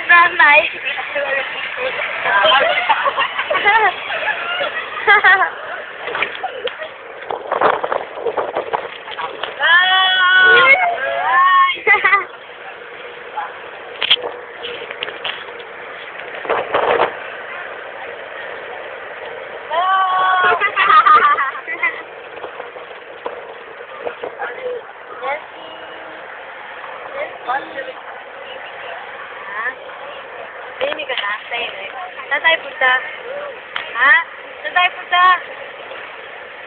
Nanay. Hindi ka na? Saan tayo punta? Ha? Saan tayo punta?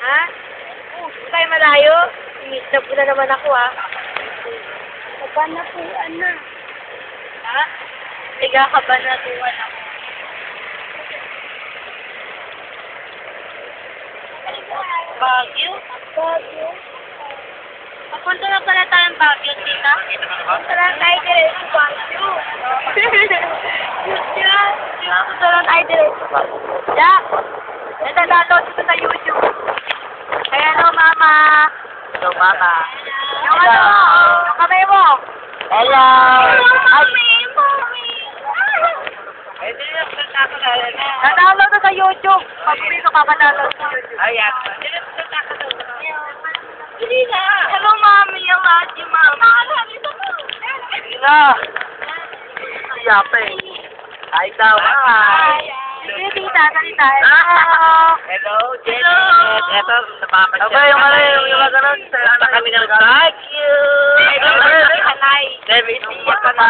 Ha? Saan tayo malayo? Inisap ko na naman ako, ha? Kabanatuan na. Ha? Tiga kabanatuan ako. Baguio? Baguio? Papunta na pala tayong Baguio, tita. Punta lang tayo direct sa Baguio. Punta lang tayo direct sa Baguio. Yeah. Natadownload ito sa YouTube. Kaya no, mama. Hello, mama. Yung ano, yung kamay mo. Hello. Mommy. Natadownload ito sa YouTube. Pag uwi ko, papadownload sa YouTube. Ayan. Hindi na. Hello, mommy. I love you, mama. Hindi na. Siyape. Ay, daw. Hi. Sige, tita. Salita. Hello, Janet. Eto, napapansin. Aba, yung ano, yung gano'n. Punta kami ng Baguio. Hello, Halay. Never iiyak ka na.